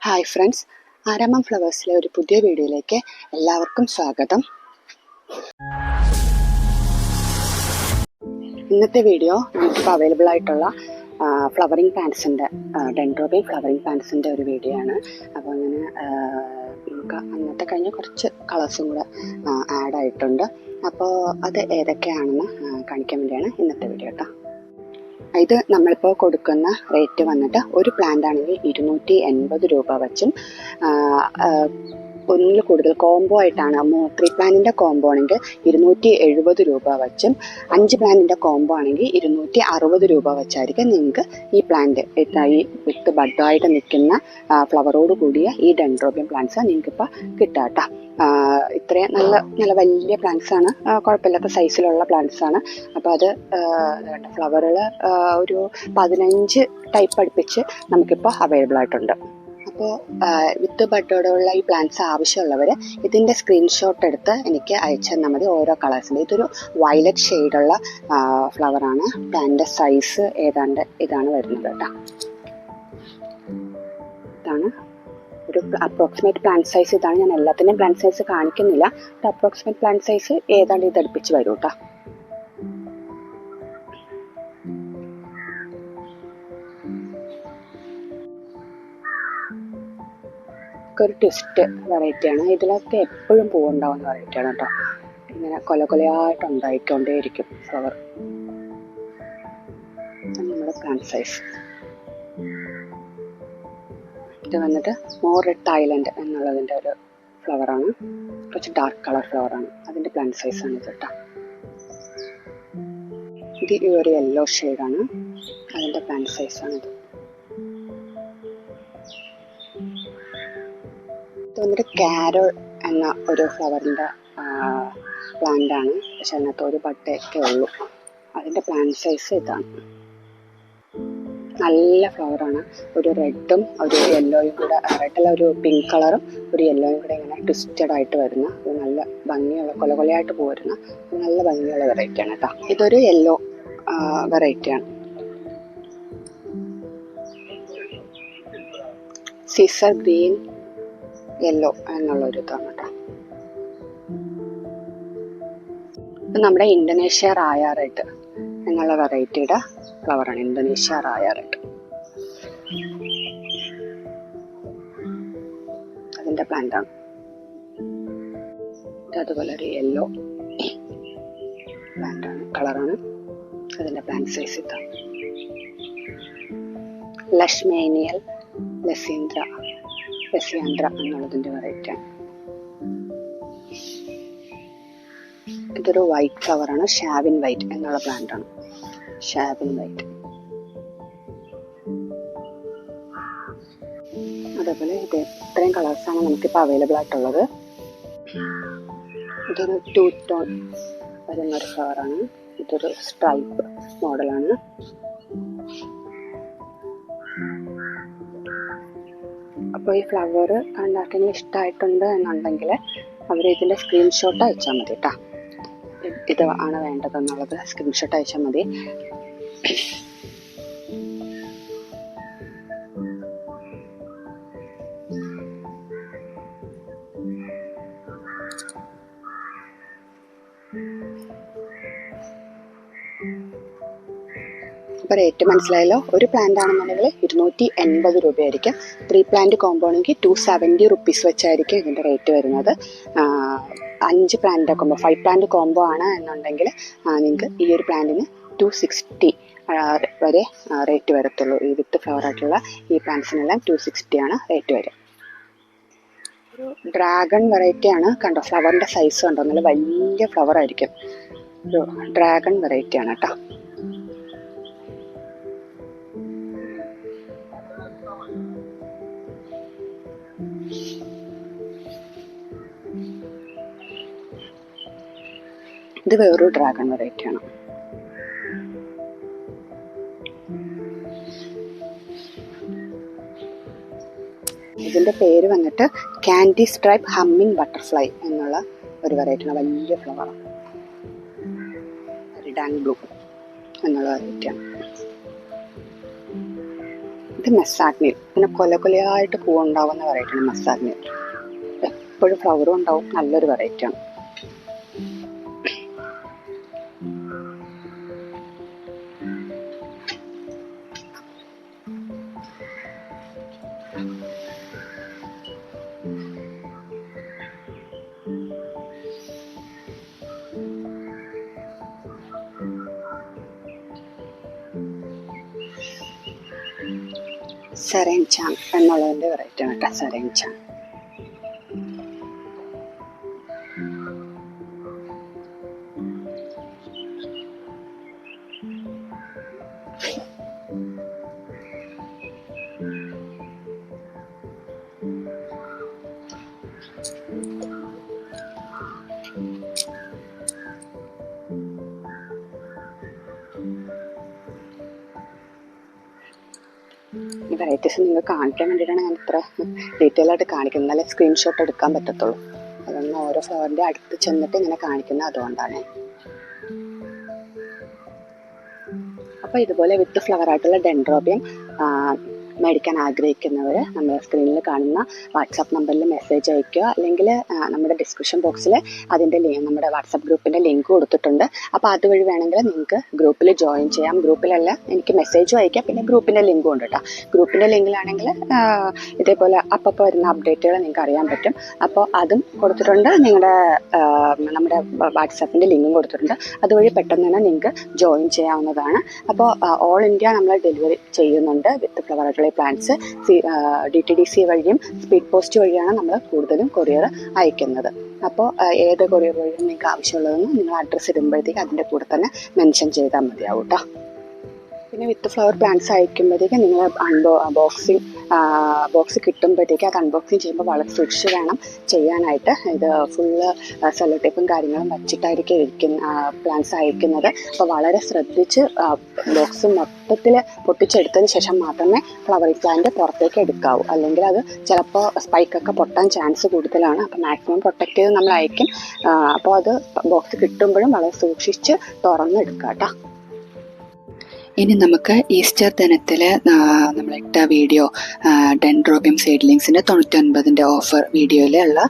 Hi friends, Aramam ഫ്ലവേഴ്സിലെ ഒരു പുതിയ വീഡിയോയിലേക്ക് എല്ലാവർക്കും സ്വാഗതം. ഇന്നത്തെ വീഡിയോ നമുക്കിപ്പോൾ അവൈലബിൾ ആയിട്ടുള്ള ഫ്ലവറിങ് പ്ലാന്റ്സിൻ്റെ ഡെൻഡ്രോബിയം ഫ്ലവറിങ് പ്ലാന്റ്സിൻ്റെ ഒരു വീഡിയോ ആണ്. അപ്പോൾ അങ്ങനെ നമുക്ക് അന്നത്തെ കഴിഞ്ഞ കുറച്ച് കളേഴ്സും കൂടെ ആഡ് ആയിട്ടുണ്ട്. അപ്പോൾ അത് ഏതൊക്കെയാണെന്ന് കാണിക്കാൻ വേണ്ടിയാണ് ഇന്നത്തെ വീഡിയോ കേട്ടോ. ഇത് നമ്മളിപ്പോൾ കൊടുക്കുന്ന റേറ്റ് വന്നിട്ട് ഒരു പ്ലാന്റ് ആണെങ്കിൽ 280 രൂപ വച്ചും, ഒന്നിൽ കൂടുതൽ കോംബോ ആയിട്ടാണ് 3 പ്ലാന്റിൻ്റെ കോംബോ ആണെങ്കിൽ 270 രൂപ വച്ചും, 5 പ്ലാന്റിൻ്റെ കോംബോ ആണെങ്കിൽ 260 രൂപ വെച്ചായിരിക്കും നിങ്ങൾക്ക് ഈ പ്ലാന്റ് ഈ വിത്ത് ബഡായിട്ട് നിൽക്കുന്ന ഫ്ലവറോട് കൂടിയ ഈ ഡെൻഡ്രോബിയം പ്ലാന്റ്സ് നിങ്ങൾക്കിപ്പോൾ കിട്ടുക കേട്ടോ. ഇത്രയും നല്ല വലിയ പ്ലാന്റ്സ് ആണ്, കുഴപ്പമില്ലാത്ത സൈസിലുള്ള പ്ലാന്റ്സ് ആണ്. അപ്പോൾ അത് ഫ്ലവറുകൾ ഒരു 15 ടൈപ്പ് അടുപ്പിച്ച് നമുക്കിപ്പോൾ അവൈലബിൾ ആയിട്ടുണ്ട്. അപ്പോൾ വിത്ത് ബഡോടുള്ള ഈ പ്ലാന്റ്സ് ആവശ്യമുള്ളവർ ഇതിൻ്റെ സ്ക്രീൻഷോട്ട് എടുത്ത് എനിക്ക് അയച്ചു തന്നാൽ മതി. ഓരോ കളേഴ്സിൻ്റെ ഇതൊരു വയലറ്റ് ഷെയ്ഡുള്ള ഫ്ലവറാണ്. പ്ലാന്റിൻ്റെ സൈസ് ഏതാണ്ട് ഇതാണ് വരുന്നത് കേട്ടോ. ഇതാണ് ഒരു അപ്രോക്സിമേറ്റ് പ്ലാന്റ് സൈസ്. ഇതാണ്, ഞാൻ എല്ലാത്തിൻ്റെയും പ്ലാന്റ് സൈസ് കാണിക്കുന്നില്ല. അപ്രോക്സിമേറ്റ് പ്ലാന്റ് സൈസ് ഏതാണ്ട് ഇതടുപ്പിച്ച് വരും കേട്ടോ. ഒരു ട്വിസ്റ്റ് വെറൈറ്റിയാണ്. ഇതിലൊക്കെ എപ്പോഴും പൂവുണ്ടാവുന്ന വെറൈറ്റിയാണ് കേട്ടോ. ഇങ്ങനെ കൊലയായിട്ട് ഉണ്ടായിക്കൊണ്ടേയിരിക്കും ഫ്ലവർ. നമ്മുടെ പ്ലാന്റ് സൈസ് ഇത് വന്നിട്ട് മോർ റെഡ് ഐലൻഡ് എന്നുള്ളതിൻ്റെ ഒരു ഫ്ലവറാണ്. കുറച്ച് ഡാർക്ക് കളർ ഫ്ലവറാണ്. അതിൻ്റെ പ്ലാന്റ് സൈസാണ് ഇത് കേട്ടോ. ഇത് ഈ ഒരു യെല്ലോ ഷെയ്ഡാണ്. അതിൻ്റെ പ്ലാന്റ് സൈസാണിത്. ഇത് വന്നിട്ട് കാരോ എന്ന ഒരു ഫ്ലവറിൻ്റെ പ്ലാന്റ് ആണ്. പക്ഷെ അതിനകത്ത് ഒരു ബട്ടയൊക്കെ ഉള്ളൂ. അതിൻ്റെ പ്ലാന്റ് സൈസ് ഇതാണ്. നല്ല ഫ്ലവറാണ്. ഒരു റെഡും ഒരു യെല്ലോയും കൂടെ, റെഡല്ല ഒരു പിങ്ക് കളറും ഒരു യെല്ലോയും കൂടെ ഇങ്ങനെ ട്വിസ്റ്റഡ് ആയിട്ട് വരുന്ന ഒരു നല്ല ഭംഗിയുള്ള കൊലയായിട്ട് പോരുന്ന ഒരു നല്ല ഭംഗിയുള്ള വെറൈറ്റിയാണ് കേട്ടോ. ഇതൊരു യെല്ലോ വെറൈറ്റിയാണ്. സീസർ ഗ്രീൻ യെല്ലോ എന്നുള്ളൊരു ഇതാണ് കേട്ടോ. ഇത് നമ്മുടെ ഇന്തോനേഷ്യ റായ റെഡ് എന്നുള്ള വെറൈറ്റിയുടെ ഫ്ലവറാണ്. Indonesia റായ red. അതിൻ്റെ പ്ലാന്റാണ്. അതുപോലെ ഒരു യെല്ലോ പ്ലാന്റാണ്, കളറാണ്. അതിൻ്റെ പ്ലാന്റ് സൈസ് ഇതാണ്. ലഷ്മേനിയൽ ലസിയാൻഡ്ര എന്നുള്ളതിൻ്റെ വെറൈറ്റിയാണ്. ഇതൊരു വൈറ്റ് ഫ്ലവറാണ്. ഷാവിൻ വൈറ്റ് എന്നുള്ള പ്ലാന്റാണ്. ഷാവിൻ വൈറ്റ്. അതേപോലെ ഇത് ഇത്രയും കളേഴ്സാണ് നമുക്കിപ്പോൾ അവൈലബിൾ ആയിട്ടുള്ളത്. ഇതൊരു 2 ടോൺ വരുന്നൊരു ഫ്ലവറാണ്. ഇതൊരു സ്ട്രൈപ്പ് മോഡലാണ്. അപ്പോൾ ഈ ഫ്ലവർ കണ്ടാർക്കെങ്കിലും ഇഷ്ടമായിട്ടുണ്ട് എന്നുണ്ടെങ്കിൽ അവർ ഇതിൻ്റെ സ്ക്രീൻഷോട്ട് അയച്ചാൽ മതി കേട്ടോ. ഇത് ആണ് വേണ്ടതെന്നുള്ളത് സ്ക്രീൻഷോട്ട് അയച്ചാൽ മതി. അപ്പോൾ റേറ്റ് മനസ്സിലായല്ലോ. ഒരു പ്ലാന്റ് ആണെന്നുണ്ടെങ്കിൽ 280 രൂപയായിരിക്കും. 3 പ്ലാന്റ് കോംബോ ആണെങ്കിൽ 270 റുപ്പീസ് വെച്ചായിരിക്കും ഇതിൻ്റെ റേറ്റ് വരുന്നത്. 5 പ്ലാന്റ് കോംബോ 5 പ്ലാന്റ് കോംബോ ആണ് എന്നുണ്ടെങ്കിൽ നിങ്ങൾക്ക് ഈ ഒരു പ്ലാന്റിന് 260 വരെ റേറ്റ് വരത്തുള്ളൂ. ഈ വിത്ത് ഫ്ലവർ ആയിട്ടുള്ള ഈ പ്ലാന്റ്സിനെല്ലാം 260 ആണ് റേറ്റ് വരെ. ഒരു ഡ്രാഗൺ വെറൈറ്റിയാണ്. കണ്ടോ, ഫ്ലവറിൻ്റെ സൈസ് കണ്ടോ, നല്ല വലിയ ഫ്ലവർ ആയിരിക്കും. ഒരു ഡ്രാഗൺ വെറൈറ്റിയാണ് കേട്ടോ. ഇത് വേറൊരു ഡ്രാഗൺ വെറൈറ്റിയാണ്. ഇതിൻ്റെ പേര് വന്നിട്ട് കാൻഡി സ്ട്രൈപ്പ് ഹമ്മിങ് ബട്ടർഫ്ലൈ എന്നുള്ള ഒരു വെറൈറ്റിയാണ്. വലിയ ഫ്ലവറാണ്. റിഡാങ് ബ്ലൂ എന്നുള്ള വെറൈറ്റിയാണ്. ഇത് ഇത് മെസ്സാഗ്നിൽ, പിന്നെ കൊലയായിട്ട് പൂവുണ്ടാവുന്ന വെറൈറ്റിയാണ് മെസ്സാഗ്നിൽ. എപ്പോഴും ഫ്ലവറും ഉണ്ടാവും, നല്ലൊരു വെറൈറ്റിയാണ്. സെറേൻചാങ് എന്നുള്ളതിൻ്റെ വെറൈറ്റിയാണ് കേട്ടോ, സെറേൻചാങ്. ഈ വെറൈറ്റീസ് നിങ്ങൾക്ക് കാണിക്കാൻ വേണ്ടിയിട്ടാണ് ഞാൻ ഇത്ര ഡീറ്റെയിൽ ആയിട്ട് കാണിക്കുന്നത്, എന്നാലേ സ്ക്രീൻഷോട്ട് എടുക്കാൻ പറ്റത്തുള്ളൂ. അതൊന്ന് ഓരോ ഫ്ലവറിൻ്റെ അടുത്ത് ചെന്നിട്ട് ഇങ്ങനെ കാണിക്കുന്നത് അതുകൊണ്ടാണ്. അപ്പോൾ ഇതുപോലെ വിത്ത് ഫ്ലവറായിട്ടുള്ള ഡെൻഡ്രോബിയം മേടിക്കാൻ ആഗ്രഹിക്കുന്നവർ നമ്മൾ സ്ക്രീനിൽ കാണുന്ന വാട്സാപ്പ് നമ്പറിൽ മെസ്സേജ് അയയ്ക്കുക, അല്ലെങ്കിൽ നമ്മുടെ ഡിസ്ക്രിപ്ഷൻ ബോക്സിൽ അതിൻ്റെ നമ്മുടെ വാട്സാപ്പ് ഗ്രൂപ്പിൻ്റെ ലിങ്ക് കൊടുത്തിട്ടുണ്ട്. അപ്പോൾ അതുവഴി വേണമെങ്കിൽ നിങ്ങൾക്ക് ഗ്രൂപ്പിൽ ജോയിൻ ചെയ്യാം. ഗ്രൂപ്പിലല്ല, എനിക്ക് മെസ്സേജും അയക്കാം, പിന്നെ ഗ്രൂപ്പിൻ്റെ ലിങ്കും ഉണ്ട് കേട്ടോ. ഗ്രൂപ്പിൻ്റെ ലിങ്കിലാണെങ്കിൽ ഇതേപോലെ അപ്പോൾ വരുന്ന അപ്ഡേറ്റുകൾ നിങ്ങൾക്ക് അറിയാൻ പറ്റും. അപ്പോൾ അതും കൊടുത്തിട്ടുണ്ട്, നമ്മുടെ വാട്സാപ്പിൻ്റെ ലിങ്കും കൊടുത്തിട്ടുണ്ട്. അതുവഴി പെട്ടെന്ന് തന്നെ നിങ്ങൾക്ക് ജോയിൻ ചെയ്യാവുന്നതാണ്. അപ്പോൾ ഓൾ ഇന്ത്യ നമ്മൾ ഡെലിവറി ചെയ്യുന്നുണ്ട് വിത്ത് ഫ്ലവറായിട്ടുള്ള പ്ലാന്റ്സ്. DTDC വഴിയും സ്പീഡ് പോസ്റ്റ് വഴിയാണ് നമ്മൾ കൂടുതലും കൊറിയർ അയക്കുന്നത്. അപ്പോൾ ഏത് കൊറിയർ വഴിയും നിങ്ങൾക്ക് ആവശ്യമുള്ളതെന്ന് നിങ്ങൾ അഡ്രസ്സ് ഇടുമ്പോഴത്തേക്ക് അതിൻ്റെ കൂടെ തന്നെ മെൻഷൻ ചെയ്താൽ മതിയാവും കേട്ടോ. പിന്നെ വിത്ത് ഫ്ലവർ പ്ലാന്റ്സ് അയക്കുമ്പോഴത്തേക്ക് നിങ്ങൾ ബോക്സ് കിട്ടുമ്പോഴത്തേക്ക് അത് അൺബോക്സിങ് ചെയ്യുമ്പോൾ വളരെ സൂക്ഷിച്ച് വേണം ചെയ്യാനായിട്ട്. ഇത് ഫുള്ള് സെല്ലോ ടേപ്പും കാര്യങ്ങളും വച്ചിട്ടായിരിക്കും പ്ലാന്റ്സ് അയക്കുന്നത്. അപ്പോൾ വളരെ ശ്രദ്ധിച്ച് ബോക്സ് മൊത്തത്തിൽ പൊട്ടിച്ചെടുത്തതിന് ശേഷം മാത്രമേ ഫ്ലവറിംഗ് പ്ലാന്റ് പുറത്തേക്ക് എടുക്കാവൂ, അല്ലെങ്കിൽ അത് ചിലപ്പോൾ സ്പൈക്കൊക്കെ പൊട്ടാൻ ചാൻസ് കൂടുതലാണ്. അപ്പോൾ മാക്സിമം പ്രൊട്ടക്റ്റ് ചെയ്ത് നമ്മൾ അയക്കും. അപ്പോൾ അത് ബോക്സ് കിട്ടുമ്പോഴും വളരെ സൂക്ഷിച്ച് തുറന്നെടുക്കുക കേട്ടോ. ഇനി നമുക്ക് ഈസ്റ്റർ ദിനത്തിൽ നമ്മളിട്ട വീഡിയോ ഡെൻഡ്രോബിയം സീഡ്ലിങ്സിൻ്റെ 99 ഓഫർ വീഡിയോയിലുള്ള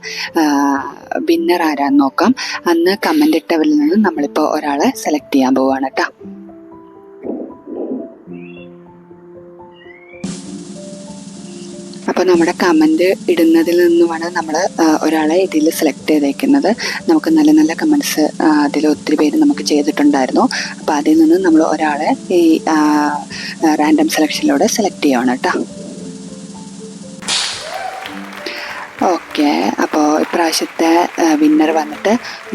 വിന്നർ ആരാന്ന് നോക്കാം. അന്ന് കമൻ്റ് ഇട്ടവരിൽ നിന്ന് നമ്മളിപ്പോൾ ഒരാളെ സെലക്ട് ചെയ്യാൻ പോവുകയാണ് കേട്ടോ. അപ്പോൾ നമ്മുടെ കമൻറ്റ് ഇടുന്നതിൽ നിന്നുമാണ് നമ്മൾ ഒരാളെ ഇതിൽ സെലക്ട് ചെയ്തേക്കുന്നത്. നമുക്ക് നല്ല നല്ല കമൻറ്റ്സ് അതിൽ ഒത്തിരി പേര് നമുക്ക് ചെയ്തിട്ടുണ്ടായിരുന്നു. അപ്പോൾ അതിൽ നിന്ന് നമ്മൾ ഒരാളെ ഈ റാൻഡം സെലക്ഷനിലൂടെ സെലക്ട് ചെയ്യുകയാണ് കേട്ടോ. ഓക്കെ, അപ്പോൾ ഇപ്രാവശ്യത്തെ വിന്നർ വന്നിട്ട്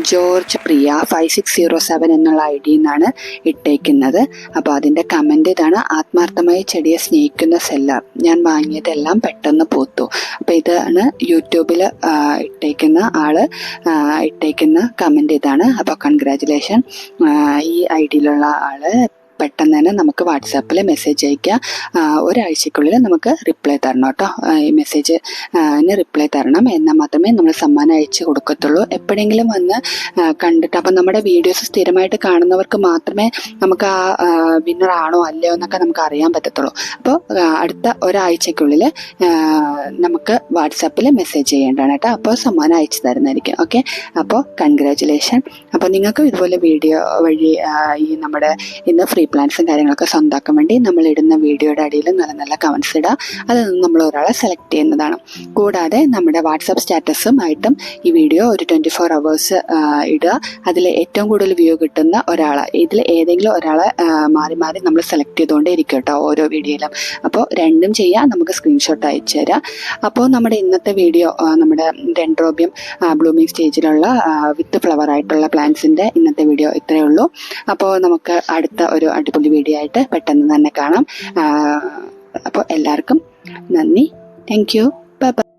ജോർജ് പ്രിയ 5607 എന്നുള്ള ID നിന്നാണ് ഇട്ടേക്കുന്നത്. അപ്പോൾ അതിൻ്റെ കമൻ്റ് ഇതാണ്: ആത്മാർത്ഥമായി ചെടിയെ സ്നേഹിക്കുന്ന സെല്ലർ, ഞാൻ വാങ്ങിയതെല്ലാം പെട്ടെന്ന് പൂത്തു. അപ്പോൾ ഇതാണ് യൂട്യൂബിൽ ഇട്ടേക്കുന്ന കമൻ്റ് ഇതാണ്. അപ്പോൾ കൺഗ്രാജുലേഷൻ. ഈ IDയിലുള്ള ആൾ പെട്ടെന്ന് തന്നെ നമുക്ക് വാട്സാപ്പിൽ മെസ്സേജ് അയക്കുക. ഒരാഴ്ചക്കുള്ളിൽ നമുക്ക് റിപ്ലൈ തരണം കേട്ടോ. ഈ മെസ്സേജിന് റിപ്ലൈ തരണം, എന്നാൽ മാത്രമേ നമ്മൾ സമ്മാനം അയച്ചു കൊടുക്കത്തുള്ളൂ. എപ്പോഴെങ്കിലും വന്ന് കണ്ടിട്ട്, അപ്പം നമ്മുടെ വീഡിയോസ് സ്ഥിരമായിട്ട് കാണുന്നവർക്ക് മാത്രമേ നമുക്ക് ആ വിന്നർ ആണോ അല്ലയോ എന്നൊക്കെ നമുക്ക് അറിയാൻ പറ്റത്തുള്ളൂ. അപ്പോൾ അടുത്ത ഒരാഴ്ചക്കുള്ളിൽ നമുക്ക് വാട്സാപ്പിൽ മെസ്സേജ് ചെയ്യേണ്ടതാണ് കേട്ടോ. അപ്പോൾ സമ്മാനം അയച്ചു തരുന്നതായിരിക്കും. ഓക്കെ, അപ്പോൾ കൺഗ്രാജുലേഷൻ. അപ്പോൾ നിങ്ങൾക്ക് ഇതുപോലെ വീഡിയോ വഴി ഈ നമ്മുടെ ഇന്ന് ഫ്രീ പ്ലാന്റ്സും കാര്യങ്ങളൊക്കെ സ്വന്തമാക്കാൻ വേണ്ടി നമ്മൾ ഇടുന്ന വീഡിയോയുടെ അടിയിൽ നല്ല നല്ല കമൻസ് ഇടുക. അതിൽ നിന്ന് നമ്മൾ ഒരാളെ സെലക്ട് ചെയ്യുന്നതാണ്. കൂടാതെ നമ്മുടെ വാട്സാപ്പ് സ്റ്റാറ്റസുമായിട്ടും ഈ വീഡിയോ ഒരു 24 hours ഇടുക. അതിൽ ഏറ്റവും കൂടുതൽ വ്യൂ കിട്ടുന്ന ഒരാളെ, ഇതിൽ ഏതെങ്കിലും ഒരാളെ മാറി മാറി നമ്മൾ സെലക്ട് ചെയ്തുകൊണ്ടേ ഇരിക്കും കേട്ടോ ഓരോ വീഡിയോയിലും. അപ്പോൾ രണ്ടും ചെയ്യാം, നമുക്ക് സ്ക്രീൻഷോട്ട് അയച്ചു തരാം. അപ്പോൾ നമ്മുടെ ഇന്നത്തെ വീഡിയോ നമ്മുടെ ഡെൻഡ്രോബിയം ബ്ലൂമിങ് സ്റ്റേജിലുള്ള വിത്ത് ഫ്ലവർ ആയിട്ടുള്ള പ്ലാന്റ്സിൻ്റെ ഇന്നത്തെ വീഡിയോ ഇത്രയേ ഉള്ളൂ. അപ്പോൾ നമുക്ക് അടുത്ത ഒരു അടിപൊളി വീഡിയോ ആയിട്ട് പെട്ടെന്ന് തന്നെ കാണാം. അപ്പോൾ എല്ലാവർക്കും നന്ദി. Thank you. Bye bye.